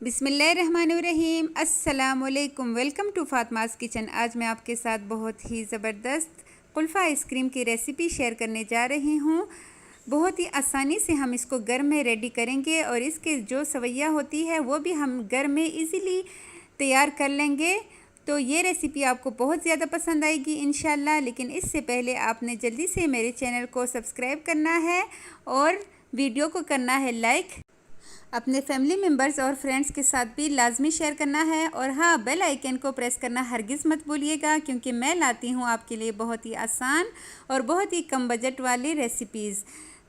बिस्मिल्लाहिर्रहमानिर्रहीम। अस्सलामुअलैकुम। Welcome to Fatima's kitchen. आज मैं आपके साथ बहुत ही ज़बरदस्त कुल्फ़ा आइसक्रीम की रेसिपी शेयर करने जा रही हूँ। बहुत ही आसानी से हम इसको घर में रेडी करेंगे और इसके जो सवैया होती है वो भी हम घर में इजीली तैयार कर लेंगे। तो ये रेसिपी आपको बहुत ज़्यादा पसंद आएगी इंशाल्लाह। लेकिन इससे पहले आपने जल्दी से मेरे चैनल को सब्सक्राइब करना है और वीडियो को करना है लाइक। अपने फैमिली मेम्बर्स और फ्रेंड्स के साथ भी लाजमी शेयर करना है और हाँ, बेल आइकन को प्रेस करना हरगिज़ मत भूलिएगा, क्योंकि मैं लाती हूँ आपके लिए बहुत ही आसान और बहुत ही कम बजट वाली रेसिपीज़।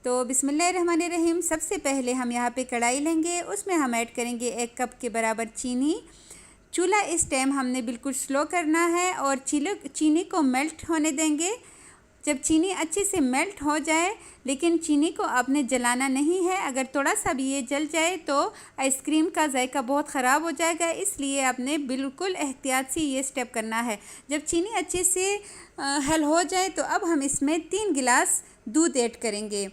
तो बिस्मिल्लाहिर्रहमानिर्रहीम। सबसे पहले हम यहाँ पे कढ़ाई लेंगे, उसमें हम ऐड करेंगे 1 कप के बराबर चीनी। चूल्हा इस टाइम हमने बिल्कुल स्लो करना है और चीनी को मेल्ट होने देंगे। जब चीनी अच्छे से मेल्ट हो जाए, लेकिन चीनी को आपने जलाना नहीं है। अगर थोड़ा सा भी ये जल जाए तो आइसक्रीम का जायका बहुत ख़राब हो जाएगा, इसलिए आपने बिल्कुल एहतियात से ये स्टेप करना है। जब चीनी अच्छे से हल हो जाए तो अब हम इसमें 3 गिलास दूध ऐड करेंगे।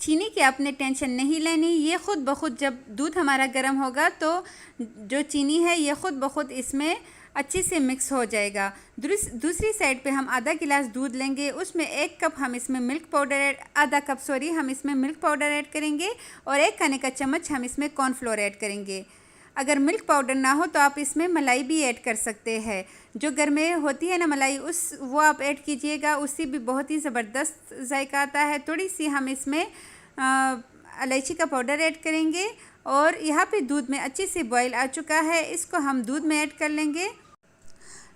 चीनी की आपने टेंशन नहीं लेनी, ये ख़ुद ब खुद जब दूध हमारा गर्म होगा तो जो चीनी है ये ख़ुद ब खुद इसमें अच्छे से मिक्स हो जाएगा। दूसरी साइड पे हम आधा गिलास दूध लेंगे, उसमें 1 कप हम इसमें मिल्क पाउडर हम इसमें मिल्क पाउडर ऐड करेंगे और 1 खाने का चम्मच हम इसमें कॉर्नफ्लोर ऐड करेंगे। अगर मिल्क पाउडर ना हो तो आप इसमें मलाई भी ऐड कर सकते हैं। जो घर में होती है ना मलाई, वो आप ऐड कीजिएगा, उससे भी बहुत ही ज़बरदस्त जायका आता है। थोड़ी सी हम इसमें इलायची का पाउडर ऐड करेंगे और यहाँ पे दूध में अच्छे से बॉईल आ चुका है, इसको हम दूध में ऐड कर लेंगे।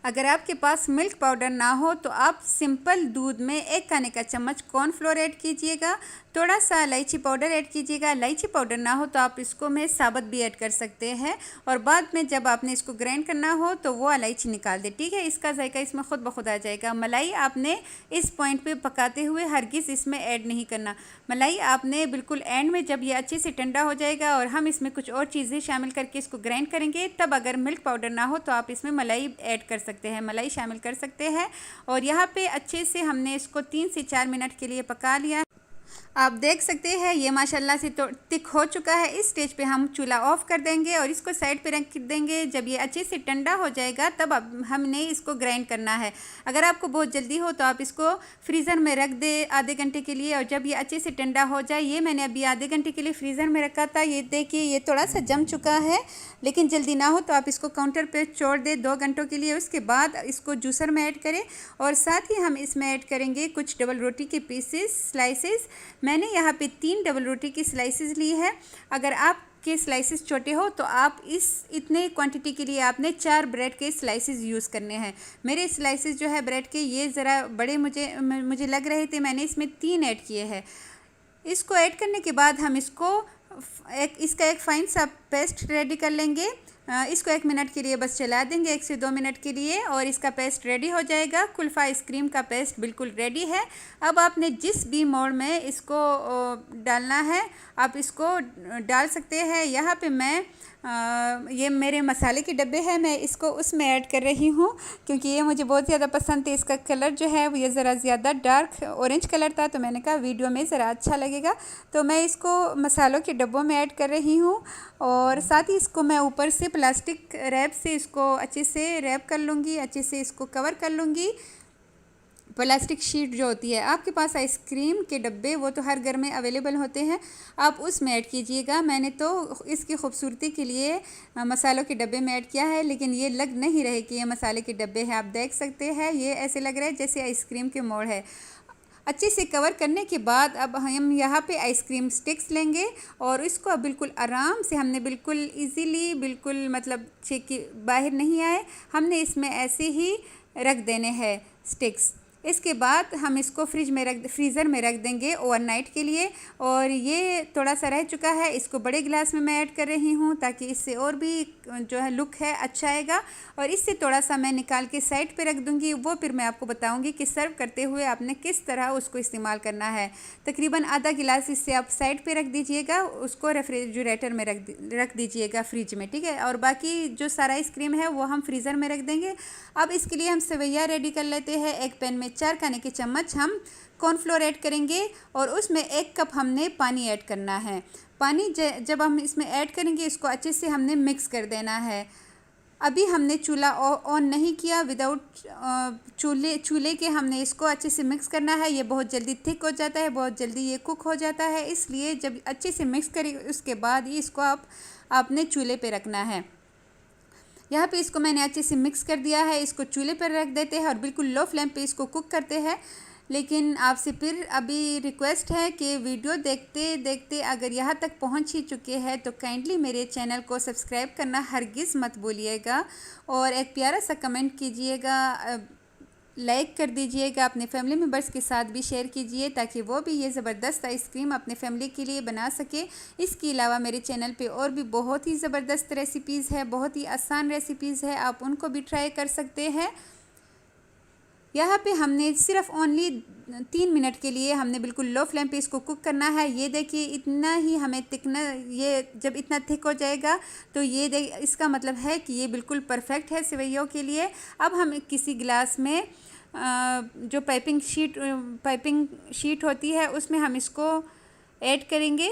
अगर आपके पास मिल्क पाउडर ना हो तो आप सिंपल दूध में 1 खाने का चम्मच कॉर्नफ्लोर ऐड कीजिएगा, थोड़ा सा इलायची पाउडर ऐड कीजिएगा। इलायची पाउडर ना हो तो आप इसको में साबुत भी ऐड कर सकते हैं और बाद में जब आपने इसको ग्राइंड करना हो तो वो इलायची निकाल दे, ठीक है। इसका जायका इसमें ख़ुद ब खुद आ जाएगा। मलाई आपने इस पॉइंट पे पकाते हुए हरगिज़ इसमें ऐड नहीं करना। मलाई आपने बिल्कुल एंड में, जब ये अच्छे से ठंडा हो जाएगा और हम इसमें कुछ और चीज़ें शामिल करके इसको ग्राइंड करेंगे, तब अगर मिल्क पाउडर ना हो तो आप इसमें मलाई ऐड कर सकते हैं, मलाई शामिल कर सकते हैं। और यहाँ पे अच्छे से हमने इसको 3 से 4 मिनट के लिए पका लिया। आप देख सकते हैं ये माशाल्लाह से तो थिक हो चुका है। इस स्टेज पे हम चूल्हा ऑफ कर देंगे और इसको साइड पे रख देंगे। जब ये अच्छे से ठंडा हो जाएगा तब अब हमने इसको ग्राइंड करना है। अगर आपको बहुत जल्दी हो तो आप इसको फ्रीज़र में रख दे आधे घंटे के लिए, और जब ये अच्छे से ठंडा हो जाए, ये मैंने अभी आधे घंटे के लिए फ्रीज़र में रखा था, ये देखिए ये थोड़ा सा जम चुका है। लेकिन जल्दी ना हो तो आप इसको काउंटर पे छोड़ दें 2 घंटों के लिए। उसके बाद इसको जूसर में ऐड करें और साथ ही हम इसमें ऐड करेंगे कुछ डबल रोटी के स्लाइसेस। मैंने यहाँ पे 3 डबल रोटी की स्लाइसेस ली है। अगर आपके स्लाइसेस छोटे हो तो आप इतने क्वांटिटी के लिए आपने 4 ब्रेड के स्लाइसेस यूज़ करने हैं। मेरे स्लाइसेस जो है ब्रेड के ये ज़रा बड़े मुझे लग रहे थे, मैंने इसमें 3 ऐड किए हैं। इसको ऐड करने के बाद हम इसका एक फ़ाइन सा पेस्ट रेडी कर लेंगे। इसको 1 मिनट के लिए बस चला देंगे, 1 से 2 मिनट के लिए, और इसका पेस्ट रेडी हो जाएगा। कुल्फ़ा आइसक्रीम का पेस्ट बिल्कुल रेडी है। अब आपने जिस भी मोड में इसको डालना है आप इसको डाल सकते हैं। यहाँ पे मैं ये मेरे मसाले के डब्बे हैं, मैं इसको उसमें ऐड कर रही हूँ क्योंकि ये मुझे बहुत ज़्यादा पसंद है। इसका कलर जो है वो ये ज़रा ज़्यादा डार्क ऑरेंज कलर था, तो मैंने कहा वीडियो में ज़रा अच्छा लगेगा, तो मैं इसको मसालों के डब्बों में ऐड कर रही हूँ। और साथ ही इसको मैं ऊपर से प्लास्टिक रैप से इसको अच्छे से रैप कर लूँगी, अच्छे से इसको कवर कर लूँगी। प्लास्टिक शीट जो होती है, आपके पास आइसक्रीम के डब्बे वो तो हर घर में अवेलेबल होते हैं, आप उसमें ऐड कीजिएगा। मैंने तो इसकी खूबसूरती के लिए मसालों के डब्बे में ऐड किया है, लेकिन ये लग नहीं रहे कि ये मसाले के डब्बे हैं। आप देख सकते हैं ये ऐसे लग रहा है जैसे आइसक्रीम के मोड़ है। अच्छे से कवर करने के बाद अब हम यहाँ पे आइसक्रीम स्टिक्स लेंगे और इसको बिल्कुल आराम से, हमने बिल्कुल इजीली, बिल्कुल मतलब छेक की बाहर नहीं आए, हमने इसमें ऐसे ही रख देने हैं स्टिक्स। इसके बाद हम इसको फ्रीज़र में रख देंगे ओवरनाइट के लिए। और ये थोड़ा सा रह चुका है, इसको बड़े गिलास में मैं ऐड कर रही हूँ ताकि इससे और भी जो है लुक है अच्छा आएगा। और इससे थोड़ा सा मैं निकाल के साइड पे रख दूँगी, वो फिर मैं आपको बताऊँगी कि सर्व करते हुए आपने किस तरह उसको इस्तेमाल करना है। तकरीबन आधा गिलास इससे आप साइड पे रख दीजिएगा, उसको रेफ्रिजरेटर में रख दीजिएगा फ्रिज में, ठीक है। और बाकी जो सारा आइसक्रीम है वो हम फ्रीज़र में रख देंगे। अब इसके लिए हम सेवैया रेडी कर लेते हैं। एक पैन में 4 खाने के चम्मच हम कॉर्नफ्लोर ऐड करेंगे और उसमें 1 कप हमने पानी ऐड करना है। पानी जब हम इसमें ऐड करेंगे इसको अच्छे से हमने मिक्स कर देना है। अभी हमने चूल्हा ऑन नहीं किया, विदाउट चूल्हे के हमने इसको अच्छे से मिक्स करना है। ये बहुत जल्दी थिक हो जाता है, बहुत जल्दी ये कुक हो जाता है, इसलिए जब अच्छे से मिक्स करें उसके बाद ही इसको आपने चूल्हे पे रखना है। यहाँ पे इसको मैंने अच्छे से मिक्स कर दिया है। इसको चूल्हे पर रख देते हैं और बिल्कुल लो फ्लेम पे इसको कुक करते हैं। लेकिन आपसे फिर अभी रिक्वेस्ट है कि वीडियो देखते देखते अगर यहाँ तक पहुँच ही चुके हैं तो काइंडली मेरे चैनल को सब्सक्राइब करना हरगिज़ मत भूलिएगा और एक प्यारा सा कमेंट कीजिएगा, लाइक कर दीजिएगा, अपने फैमिली मेम्बर्स के साथ भी शेयर कीजिए ताकि वो भी ये ज़बरदस्त आइसक्रीम अपने फैमिली के लिए बना सके। इसके अलावा मेरे चैनल पे और भी बहुत ही ज़बरदस्त रेसिपीज़ है, बहुत ही आसान रेसिपीज़ है, आप उनको भी ट्राई कर सकते हैं। यहाँ पे हमने सिर्फ ओनली 3 मिनट के लिए हमने बिल्कुल लो फ्लेम पे इसको कुक करना है। ये देखिए इतना ही हमें थिकना, ये जब इतना थिक हो जाएगा तो ये इसका मतलब है कि ये बिल्कुल परफेक्ट है सेवइयों के लिए। अब हम किसी गिलास में जो पाइपिंग शीट होती है उसमें हम इसको ऐड करेंगे।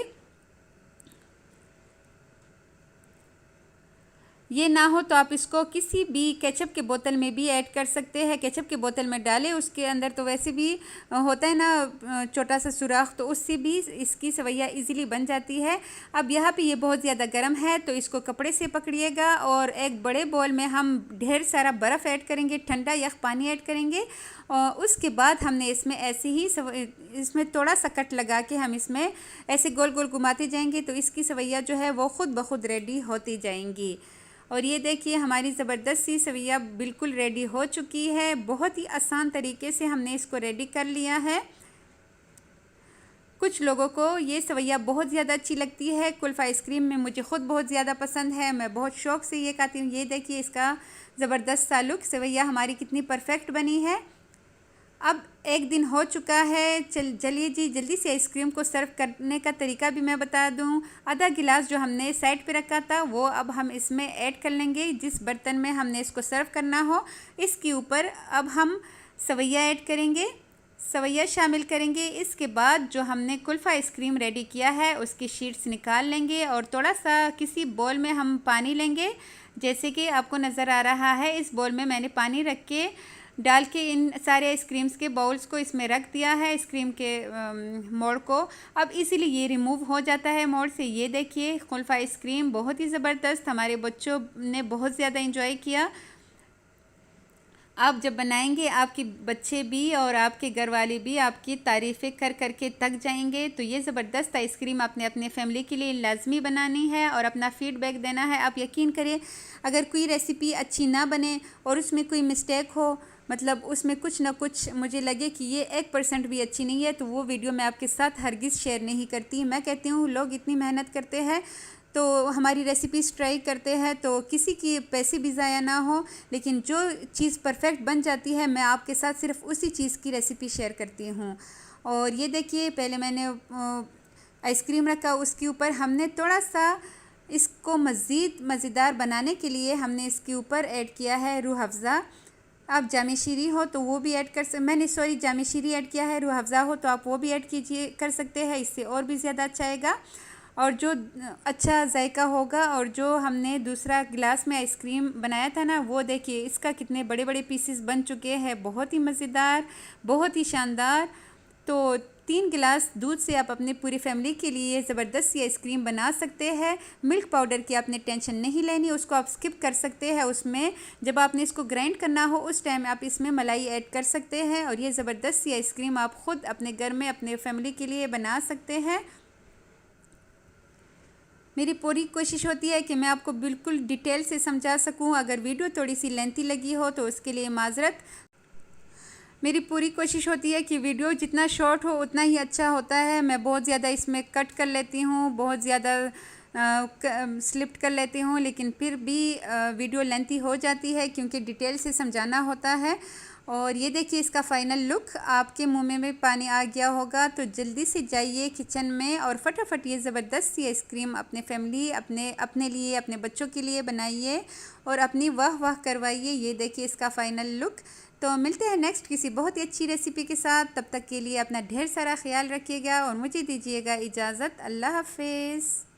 ये ना हो तो आप इसको किसी भी केचप के बोतल में भी ऐड कर सकते हैं। केचप के बोतल में डालें, उसके अंदर तो वैसे भी होता है ना छोटा सा सुराख, तो उससे भी इसकी सेवइयाँ इजीली बन जाती है। अब यहाँ पे ये बहुत ज़्यादा गर्म है तो इसको कपड़े से पकड़िएगा और एक बड़े बॉल में हम ढेर सारा बर्फ़ ऐड करेंगे, ठंडा यख पानी ऐड करेंगे और उसके बाद हमने इसमें ऐसे ही इसमें थोड़ा सा कट लगा के हम इसमें ऐसे गोल गोल घुमाते जाएंगे तो इसकी सेवइयाँ जो है वो ख़ुद ब खुद रेडी होती जाएंगी। और ये देखिए हमारी ज़बरदस्त सी सेवइयाँ बिल्कुल रेडी हो चुकी है। बहुत ही आसान तरीके से हमने इसको रेडी कर लिया है। कुछ लोगों को ये सेवइयाँ बहुत ज़्यादा अच्छी लगती है। कुल्फ़ आइसक्रीम में मुझे ख़ुद बहुत ज़्यादा पसंद है, मैं बहुत शौक़ से ये खाती हूँ। ये देखिए इसका ज़बरदस्त सा लुक, सेवइयाँ हमारी कितनी परफेक्ट बनी है। अब 1 दिन हो चुका है, चलिए जी जल्दी से आइसक्रीम को सर्व करने का तरीका भी मैं बता दूं। आधा गिलास जो हमने साइड पे रखा था वो अब हम इसमें ऐड कर लेंगे। जिस बर्तन में हमने इसको सर्व करना हो इसके ऊपर अब हम सेवइयाँ ऐड करेंगे, सेवइयाँ शामिल करेंगे। इसके बाद जो हमने कुल्फ़ आइसक्रीम रेडी किया है उसकी शीट्स निकाल लेंगे और थोड़ा सा किसी बॉल में हम पानी लेंगे, जैसे कि आपको नज़र आ रहा है। इस बॉल में मैंने पानी रख के डाल के इन सारे आइसक्रीम्स के बाउल्स को इसमें रख दिया है, आइसक्रीम के मोल्ड को। अब इसीलिए ये रिमूव हो जाता है मोल्ड से। ये देखिए कुल्फ़ आइसक्रीम बहुत ही ज़बरदस्त, हमारे बच्चों ने बहुत ज़्यादा एंजॉय किया। आप जब बनाएंगे आपके बच्चे भी और आपके घर वाले भी आपकी तारीफ़ें कर करके थक जाएंगे। तो ये ज़बरदस्त आइसक्रीम आपने अपने फैमिली के लिए लाजमी बनानी है और अपना फ़ीडबैक देना है। आप यकीन करें अगर कोई रेसिपी अच्छी ना बने और उसमें कोई मिस्टेक हो, मतलब उसमें कुछ ना कुछ मुझे लगे कि ये 1% भी अच्छी नहीं है, तो वो वीडियो मैं आपके साथ हरगिज़ शेयर नहीं करती। मैं कहती हूँ लोग इतनी मेहनत करते हैं तो हमारी रेसिपीज़ ट्राई करते हैं तो किसी की पैसे भी ज़ाया ना हो, लेकिन जो चीज़ परफेक्ट बन जाती है मैं आपके साथ सिर्फ उसी चीज़ की रेसिपी शेयर करती हूँ। और ये देखिए पहले मैंने आइसक्रीम रखा, उसके ऊपर हमने थोड़ा सा इसको मज़ीद मज़ेदार बनाने के लिए हमने इसके ऊपर ऐड किया है रूह अफ़ज़ा। आप जामी शीरी हो तो वो भी ऐड जामी शीरी ऐड किया है। रूह अफ़ज़ा हो तो आप वो भी ऐड कर सकते हैं, इससे और भी ज़्यादा अच्छा आएगा और जो अच्छा जायका होगा। और जो हमने दूसरा गिलास में आइसक्रीम बनाया था ना, वो देखिए इसका कितने बड़े बड़े पीसेस बन चुके हैं, बहुत ही मज़ेदार, बहुत ही शानदार। तो 3 गिलास दूध से आप अपनी पूरी फैमिली के लिए ज़बरदस्त सी आइसक्रीम बना सकते हैं। मिल्क पाउडर की आपने टेंशन नहीं लेनी, उसको आप स्किप कर सकते हैं। उसमें जब आपने इसको ग्राइंड करना हो उस टाइम आप इसमें मलाई ऐड कर सकते हैं और ये ज़बरदस्त सी आइसक्रीम आप ख़ुद अपने घर में अपने फैमिली के लिए बना सकते हैं। मेरी पूरी कोशिश होती है कि मैं आपको बिल्कुल डिटेल से समझा सकूं। अगर वीडियो थोड़ी सी लेंथी लगी हो तो उसके लिए माज़रत। मेरी पूरी कोशिश होती है कि वीडियो जितना शॉर्ट हो उतना ही अच्छा होता है। मैं बहुत ज़्यादा इसमें कट कर लेती हूँ, बहुत ज़्यादा स्लिप्ट कर लेती हूँ, लेकिन फिर भी वीडियो लेंथी हो जाती है क्योंकि डिटेल से समझाना होता है। और ये देखिए इसका फ़ाइनल लुक। आपके मुंह में भी पानी आ गया होगा, तो जल्दी से जाइए किचन में और फटाफट ये ज़बरदस्त सी आइसक्रीम अपने फैमिली, अपने लिए, अपने बच्चों के लिए बनाइए और अपनी वाह वाह करवाइए। ये देखिए इसका फ़ाइनल लुक। तो मिलते हैं नेक्स्ट किसी बहुत ही अच्छी रेसिपी के साथ। तब तक के लिए अपना ढेर सारा ख्याल रखिएगा और मुझे दीजिएगा इजाज़त। अल्लाह हाफ़िज़।